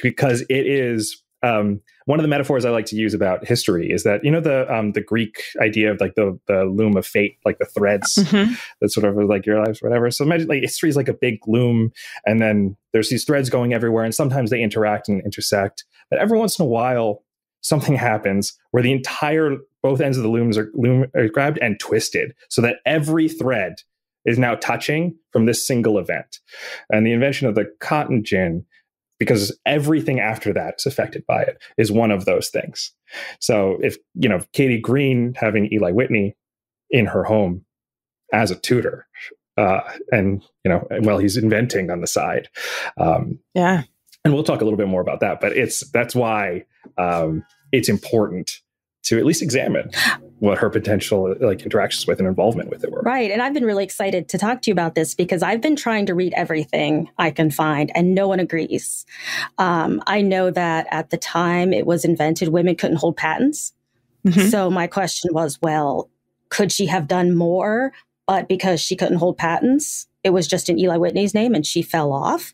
Because it is, one of the metaphors I like to use about history is that, the Greek idea of like the loom of fate, like the threads that sort of like your lives, whatever. So imagine like history is like a big loom, and then there's these threads going everywhere, and sometimes they interact and intersect. But every once in a while, something happens where the entire both ends of the loom are grabbed and twisted, so that every thread is now touching from this single event. And the invention of the cotton gin, because everything after that is affected by it, is one of those things. So if, Caty Greene having Eli Whitney in her home as a tutor, and, he's inventing on the side. Yeah. And we'll talk a little bit more about that, but that's why it's important to at least examine what her potential interactions with and involvement with it were. Right. And I've been really excited to talk to you about this because I've been trying to read everything I can find and no one agrees. I know that at the time it was invented, women couldn't hold patents. Mm-hmm. So my question was, well, could she have done more? But because she couldn't hold patents, it was just in Eli Whitney's name and she fell off.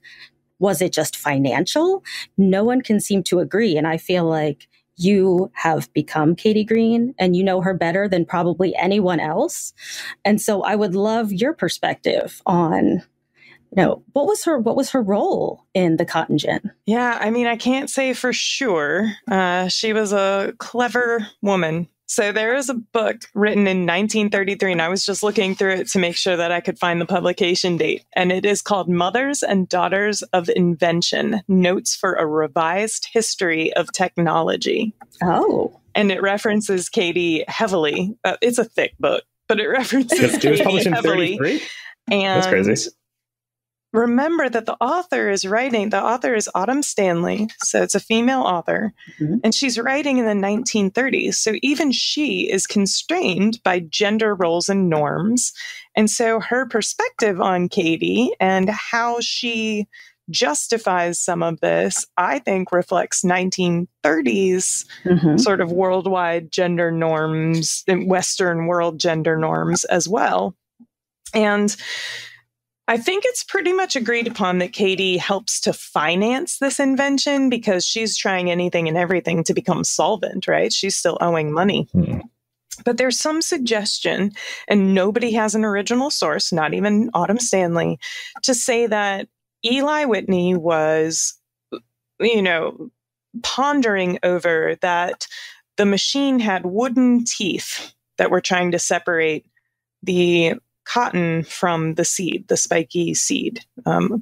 Was it just financial? No one can seem to agree. And I feel like you have become Caty Greene and you know her better than probably anyone else. And so I would love your perspective on, what was her role in the cotton gin? Yeah, I mean, I can't say for sure. She was a clever woman. So there is a book written in 1933, and I was just looking through it to make sure that I could find the publication date. And it is called Mothers and Daughters of Invention, Notes for a Revised History of Technology. Oh. And it references Caty heavily. It's a thick book, but it references It was published in heavily. 33? And that's crazy. Remember that the author is Autumn Stanley. So it's a female author, and she's writing in the 1930s. So even she is constrained by gender roles and norms. And so her perspective on Caty and how she justifies some of this, I think, reflects 1930s sort of worldwide gender norms, Western world gender norms as well. And I think it's pretty much agreed upon that Caty helps to finance this invention because she's trying anything and everything to become solvent, right? She's still owing money. But there's some suggestion, and nobody has an original source, not even Autumn Stanley, to say that Eli Whitney was, pondering over that the machine had wooden teeth that were trying to separate the cotton from the seed, the spiky seed.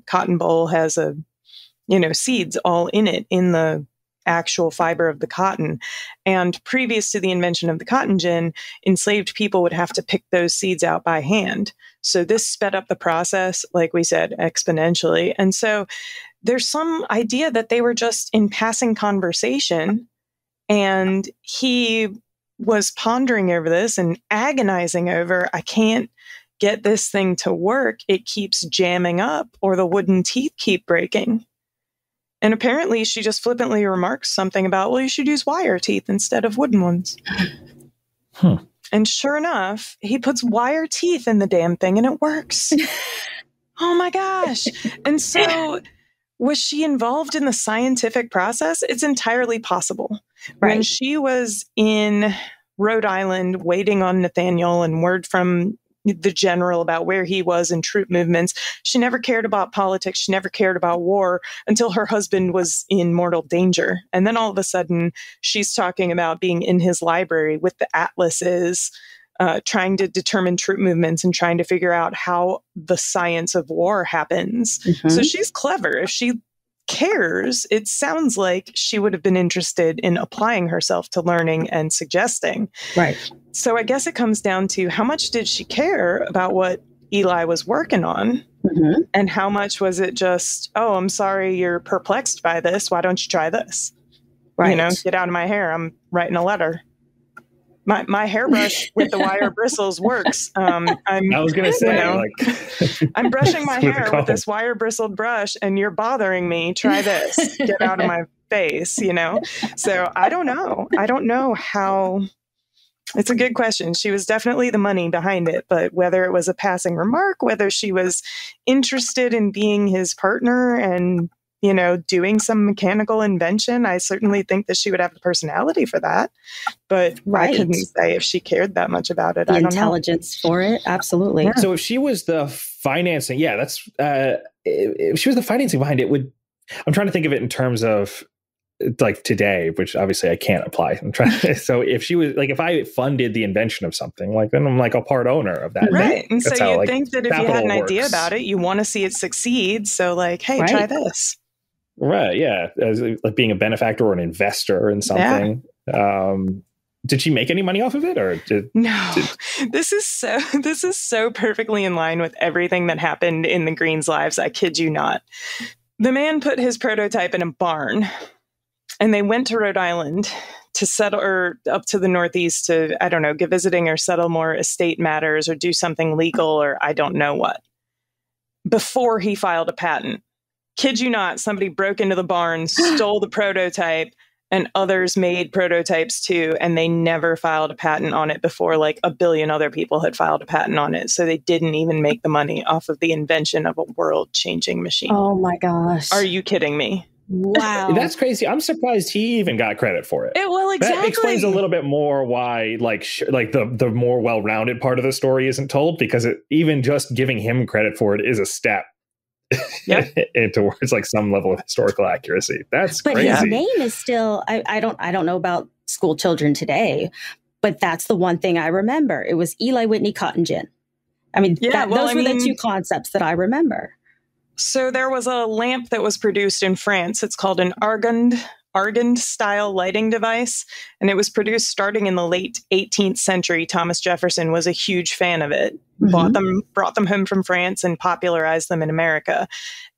Cotton boll has seeds all in it, in the actual fiber of the cotton. And previous to the invention of the cotton gin, enslaved people would have to pick those seeds out by hand. So this sped up the process, like we said, exponentially. And so there's some idea that they were just in passing conversation, and he was pondering over this and agonizing over, I can't get this thing to work. It keeps jamming up, or the wooden teeth keep breaking. And apparently she just flippantly remarks something about, well, you should use wire teeth instead of wooden ones. And And sure enough, he puts wire teeth in the damn thing and it works. Oh my gosh. And so was she involved in the scientific process? It's entirely possible. Right. When she was in Rhode Island waiting on Nathanael and word from the general about where he was in troop movements, she never cared about politics. She never cared about war until her husband was in mortal danger. And then all of a sudden, she's talking about being in his library with the atlases, trying to determine troop movements and trying to figure out how the science of war happens. Mm-hmm. So she's clever. If she cares, it sounds like she would have been interested in applying herself to learning and suggesting. Right. So I guess it comes down to how much did she care about what Eli was working on? Mm-hmm. And how much was it just, oh, I'm sorry, you're perplexed by this. Why don't you try this? Right. You know, get out of my hair. I'm writing a letter. My hairbrush with the wire bristles works. I was going to say, I'm brushing my hair with this wire bristled brush and you're bothering me. Try this. Get out of my face, you know? So I don't know. I don't know how. It's a good question. She was definitely the money behind it, but whether it was a passing remark, whether she was interested in being his partner and, you know, doing some mechanical invention, I certainly think that she would have the personality for that. But I couldn't say if she cared that much about it. The intelligence for it. Absolutely. Yeah. So if she was the financing, if she was the financing behind it, I'm trying to think of it in terms of like today, which obviously I can't apply. So if she was like, if I funded the invention of something, like then I'm like a part owner of that. Right. And so you'd think that if you had an idea about it, you want to see it succeed. So like, hey, try this. Right. Yeah. As like being a benefactor or an investor in something. Yeah. Did she make any money off of it or This is so perfectly in line with everything that happened in the Greenes' lives. I kid you not. The man put his prototype in a barn and they went to Rhode Island to settle, or up to the Northeast to, I don't know, get visiting or settle more estate matters or do something legal or I don't know what, before he filed a patent. Kid you not, somebody broke into the barn, stole the prototype, and others made prototypes too, and they never filed a patent on it before like a billion other people had filed a patent on it. So they didn't even make the money off of the invention of a world-changing machine. Oh my gosh. Are you kidding me? Wow. That's crazy. I'm surprised he even got credit for it. Well, exactly. That explains a little bit more why like the more well-rounded part of the story isn't told, because even just giving him credit for it is a step towards like some level of historical accuracy. That's crazy. His name is still, I don't know about school children today, but that's the one thing I remember. It was Eli Whitney Cotton Gin. I mean, those were the two concepts that I remember. So there was a lamp that was produced in France. It's called an Argand style lighting device. And it was produced starting in the late 18th century. Thomas Jefferson was a huge fan of it, brought them home from France and popularized them in America.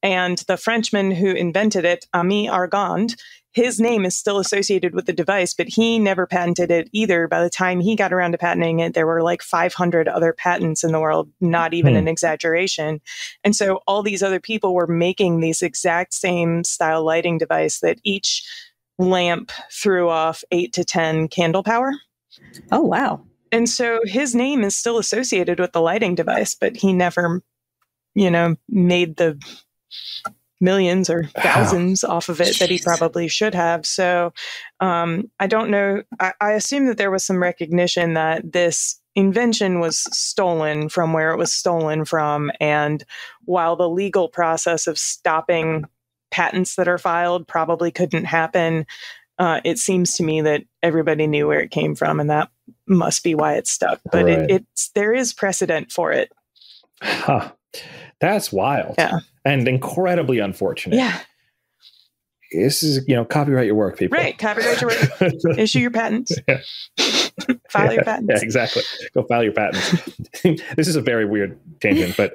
And the Frenchman who invented it, Ami Argand, his name is still associated with the device, but he never patented it either. By the time he got around to patenting it, there were like 500 other patents in the world, not even an exaggeration. And so all these other people were making these exact same style lighting device that each lamp threw off 8 to 10 candle power. Oh, wow. And so his name is still associated with the lighting device, but he never, made the millions or thousands off of it that he probably should have. So I don't know. I assume that there was some recognition that this invention was stolen from where it was stolen from. And while the legal process of stopping patents that are filed probably couldn't happen, it seems to me that everybody knew where it came from, and that must be why it stuck. But there is precedent for it. Huh. That's wild. Yeah. And incredibly unfortunate. Yeah. This is, copyright your work, people. Right. Copyright your work. Issue your patents. Yeah. File your patents. Yeah, exactly. Go file your patents. This is a very weird tangent, but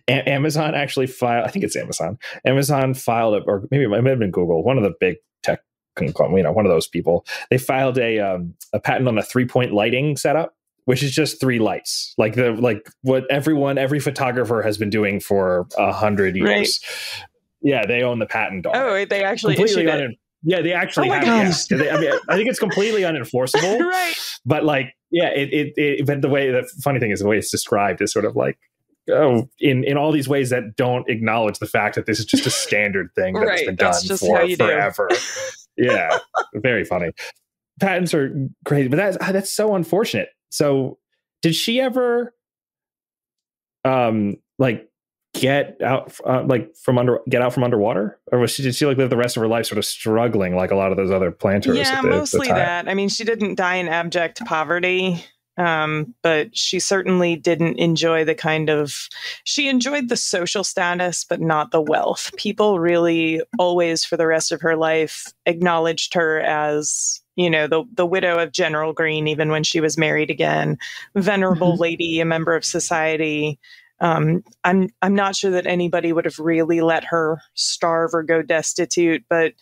Amazon actually filed, I think it's Amazon. Amazon filed, or maybe it might have been Google, one of the big tech, one of those people. They filed a patent on a 3-point lighting setup, which is just 3 lights, like what every photographer has been doing for 100 years. Right. Yeah, they own the patent on it. They actually issued it. Yeah, they actually have. Gosh. I think it's completely unenforceable. Right. But yeah, but the funny thing is the way it's described is sort of like, oh, in all these ways that don't acknowledge the fact that this is just a standard thing that's been done for forever. Yeah, very funny. Patents are crazy, but that's so unfortunate. So, did she ever, like get out from underwater, or did she like live the rest of her life sort of struggling like a lot of those other planters? Yeah, mostly that. I mean, she didn't die in abject poverty. But she certainly didn't enjoy she enjoyed the social status, but not the wealth. People really always, for the rest of her life, acknowledged her as, the widow of General Greene, even when she was married again, venerable lady, a member of society. I'm not sure that anybody would have really let her starve or go destitute, but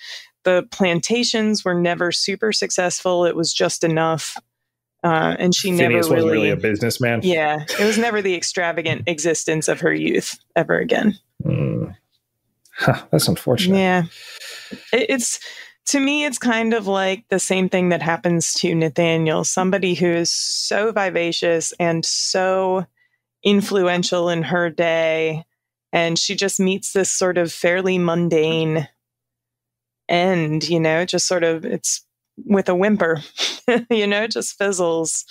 the plantations were never super successful. It was just enough. And she Phineas never wasn't really a businessman. Yeah, it was never the extravagant existence of her youth ever again. That's unfortunate. Yeah, to me, it's kind of like the same thing that happens to Nathanael, somebody who is so vivacious and so influential in her day, and she just meets this sort of fairly mundane end. Just sort of it's. With a whimper, it just fizzles.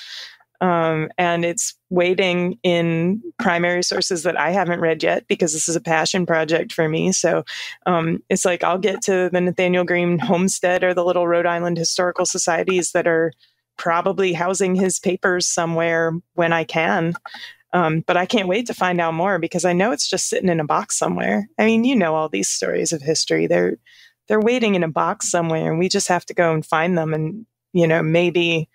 And it's waiting in primary sources that I haven't read yet because this is a passion project for me. So it's like I'll get to the Nathanael Greene homestead or the little Rhode Island historical societies that are probably housing his papers somewhere when I can. But I can't wait to find out more because I know it's just sitting in a box somewhere. I mean, all these stories of history, they're waiting in a box somewhere, and we just have to go and find them and, maybe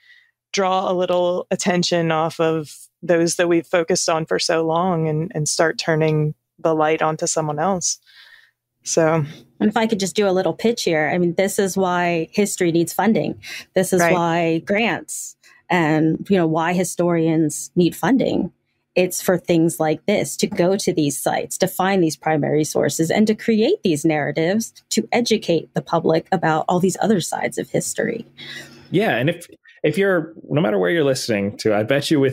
draw a little attention off of those that we've focused on for so long and start turning the light onto someone else. So, and if I could just do a little pitch here, I mean, this is why history needs funding. This is why grants and, why historians need funding. It's for things like this, to go to these sites, to find these primary sources, and to create these narratives to educate the public about all these other sides of history. Yeah, and if you're, no matter where you're listening to, I bet you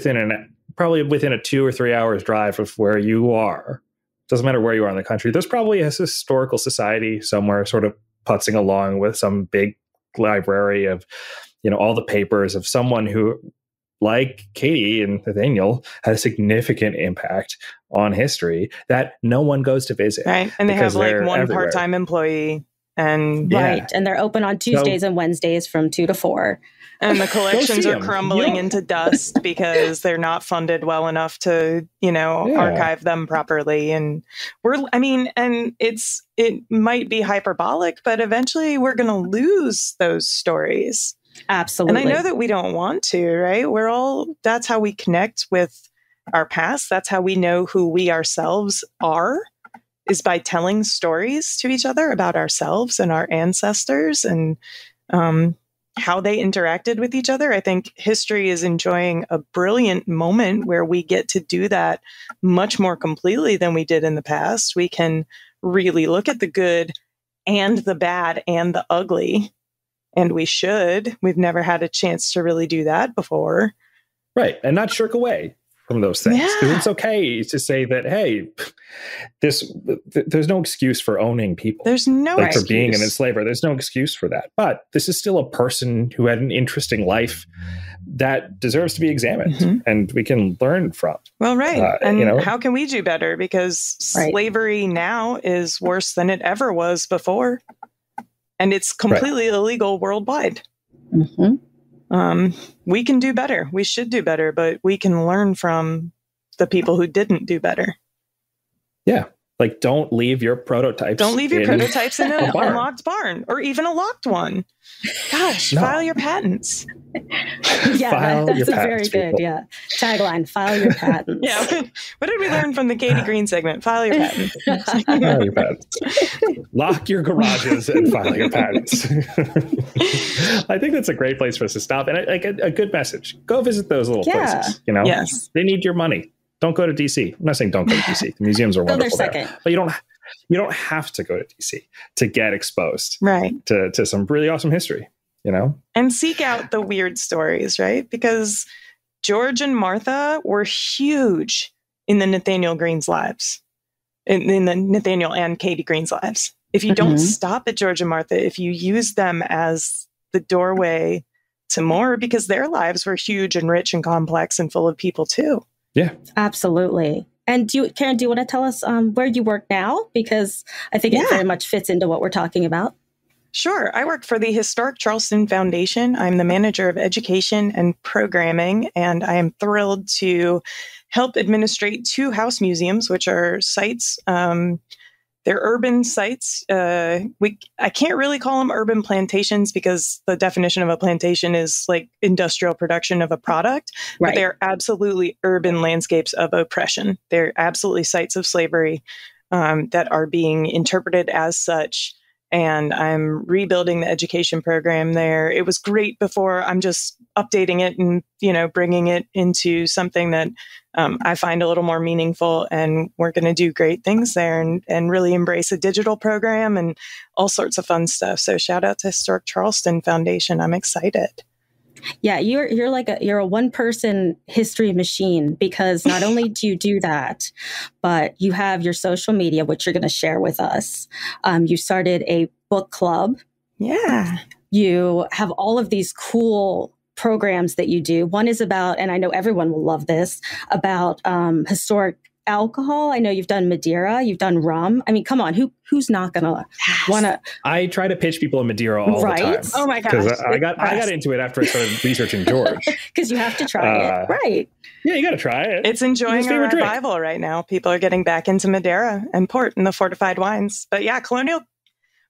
probably within a 2 or 3 hours drive of where you are, doesn't matter where you are in the country, there's probably a historical society somewhere sort of putzing along with some big library of, all the papers of someone who, like Caty and Nathanael, had a significant impact on history that no one goes to visit. Right. And they have like one everywhere. part-time employee. And right. And they're open on Tuesdays and Wednesdays from 2 to 4. And the collections are crumbling into dust because they're not funded well enough to, archive them properly. And it might be hyperbolic, but eventually we're going to lose those stories. Absolutely. And I know that we don't want to, right? That's how we connect with our past. That's how we know who we ourselves are, is by telling stories to each other about ourselves and our ancestors and how they interacted with each other. I think history is enjoying a brilliant moment where we get to do that much more completely than we did in the past. We can really look at the good and the bad and the ugly. And we should. We've never had a chance to really do that before. Right. And not shirk away from those things. Because it's okay to say that, hey, there's no excuse for owning people. There's no excuse. For being an enslaver. There's no excuse for that. But this is still a person who had an interesting life that deserves to be examined and we can learn from. Well, right. How can we do better? Because slavery now is worse than it ever was before. And it's completely illegal worldwide. We can do better. We should do better, but we can learn from the people who didn't do better. Yeah. Like, don't leave your prototypes. Don't leave your prototypes in an unlocked barn or even a locked one. Gosh, file your patents. That's very good. Yeah. Tagline, file your patents. Yeah. What did we learn from the Caty Greene segment? File your patents. File your patents. Lock your garages and file your patents. I think that's a great place for us to stop. And a good message. Go visit those little places. Yes. They need your money. Don't go to DC. I'm not saying don't go to DC. The museums are wonderful there. But you don't have to go to DC to get exposed to some really awesome history, And seek out the weird stories, right? Because George and Martha were huge in the Nathanael Greene's lives, in the Nathanael and Caty Greene's lives. If you don't stop at George and Martha, if you use them as the doorway to more, because their lives were huge and rich and complex and full of people too. Yeah, absolutely. And Carin, do you want to tell us where you work now? Because I think it very much fits into what we're talking about. Sure. I work for the Historic Charleston Foundation. I'm the manager of education and programming, and I am thrilled to help administrate 2 house museums, which are sites. They're urban sites. I can't really call them urban plantations because the definition of a plantation is like industrial production of a product, but they're absolutely urban landscapes of oppression. They're absolutely sites of slavery that are being interpreted as such. And I'm rebuilding the education program there. It was great before. I'm just updating it and, bringing it into something that I find a little more meaningful. And we're going to do great things there and really embrace a digital program and all sorts of fun stuff. So shout out to Historic Charleston Foundation. I'm excited. Yeah, you're a one-person history machine, because not only do you do that, but you have your social media, which you're going to share with us. You started a book club. Yeah. You have all of these cool programs that you do. One is about, and I know everyone will love this, about historic alcohol. I know you've done Madeira, you've done rum. I mean, come on, who's not gonna want to? I try to pitch people a Madeira all the time. Oh my gosh, because I got into it after I started researching George. Because you have to try it, right? Yeah, you got to try it. It's enjoying a revival right now. People are getting back into Madeira and port and the fortified wines. But yeah, colonial.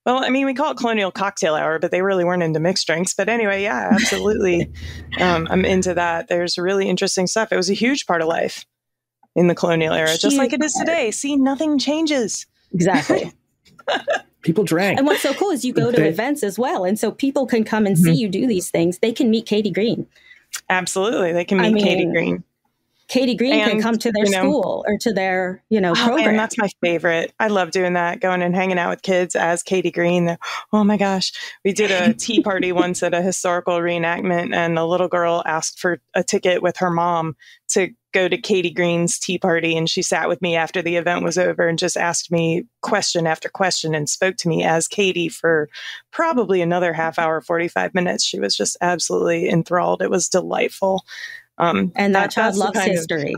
Well, I mean, we call it colonial cocktail hour, but they really weren't into mixed drinks. But anyway, yeah, absolutely, I'm into that. There's really interesting stuff. It was a huge part of life in the colonial era, just like it is today. See, nothing changes. Exactly. People drank. And what's so cool is you go to events as well. And so people can come and see you do these things. They can meet Caty Greene. Absolutely. They can meet Caty Greene. Caty Greene can come to their school or to their, program. And that's my favorite. I love doing that, going and hanging out with kids as Caty Greene. Oh my gosh. We did a tea party once at a historical reenactment, and a little girl asked for a ticket with her mom to go to Caty Greene's tea party. And she sat with me after the event was over and just asked me question after question and spoke to me as Caty for probably another half hour, 45 minutes. She was just absolutely enthralled. It was delightful. And that child loves history.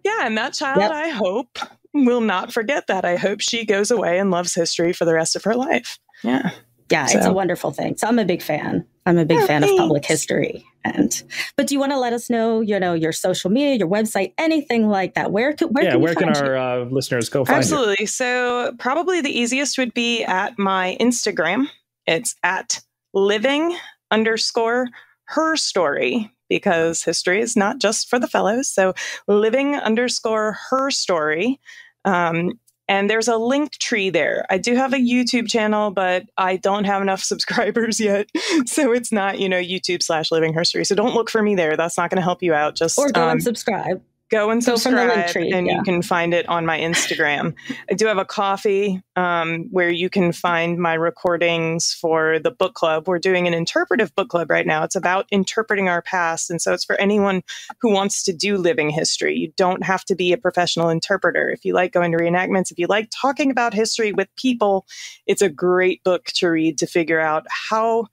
And that child, I hope, will not forget that. I hope she goes away and loves history for the rest of her life. Yeah. Yeah, it's a wonderful thing. So I'm a big fan. I'm a big fan of public history. But do you want to let us know, your social media, your website, anything like that? Where can our listeners go find you? Absolutely. So probably the easiest would be at my Instagram. It's at living_her_story. Because history is not just for the fellows. So living_her story. And there's a link tree there. I do have a YouTube channel, but I don't have enough subscribers yet. So it's not, YouTube/living her story. So don't look for me there. That's not going to help you out. Just or go and subscribe. Go and subscribe, and you can find it on my Instagram. I do have a coffee where you can find my recordings for the book club. We're doing an interpretive book club right now. It's about interpreting our past. And so it's for anyone who wants to do living history. You don't have to be a professional interpreter. If you like going to reenactments, if you like talking about history with people, it's a great book to read to figure out how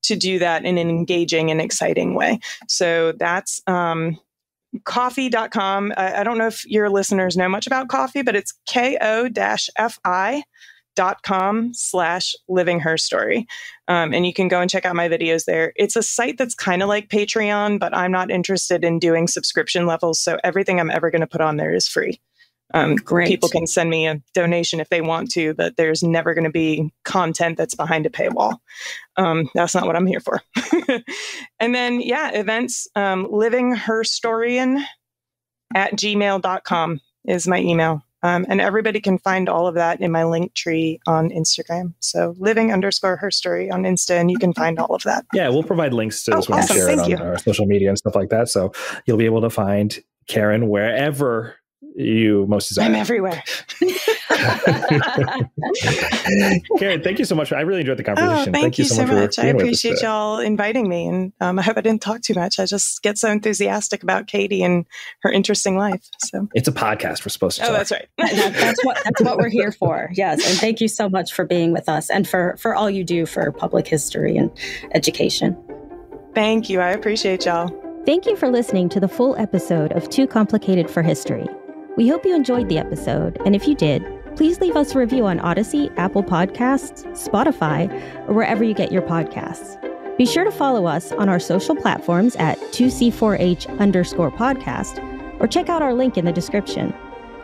to do that in an engaging and exciting way. So that's coffee.com. I don't know if your listeners know much about coffee, but it's ko-fi.com/livingherstory. And you can go and check out my videos there. It's a site that's kind of like Patreon, but I'm not interested in doing subscription levels. So everything I'm ever going to put on there is free. Great. People can send me a donation if they want to, but there's never going to be content that's behind a paywall. That's not what I'm here for. And then, events, livingherstorian@gmail.com is my email. And everybody can find all of that in my link tree on Instagram. So living_herstory on Insta, and you can find all of that. Yeah, we'll provide links to this when we share it on our social media and stuff like that. So you'll be able to find Carin wherever you most desire. I'm everywhere. Carin, thank you so much. I really enjoyed the conversation. Thank you so much. I appreciate y'all. y'all inviting me. And I hope I didn't talk too much. I just get so enthusiastic about Caty and her interesting life. So it's a podcast. We're supposed to talk. Oh, that's right. That's what we're here for. Yes. And thank you so much for being with us and for all you do for public history and education. Thank you. I appreciate y'all. Thank you for listening to the full episode of Too Complicated for History. We hope you enjoyed the episode, and if you did, please leave us a review on Odyssey, Apple Podcasts, Spotify, or wherever you get your podcasts. Be sure to follow us on our social platforms at 2C4H_podcast, or check out our link in the description.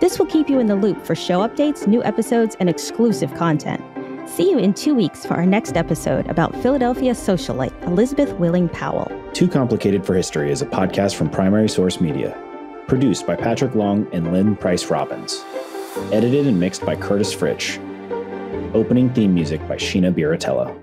This will keep you in the loop for show updates, new episodes, and exclusive content. See you in 2 weeks for our next episode about Philadelphia socialite Elizabeth Willing Powell. Too Complicated for History is a podcast from Primary Source Media. Produced by Patrick Long and Lynn Price Robbins. Edited and mixed by Curtis Fritsch. Opening theme music by Sheena Biratello.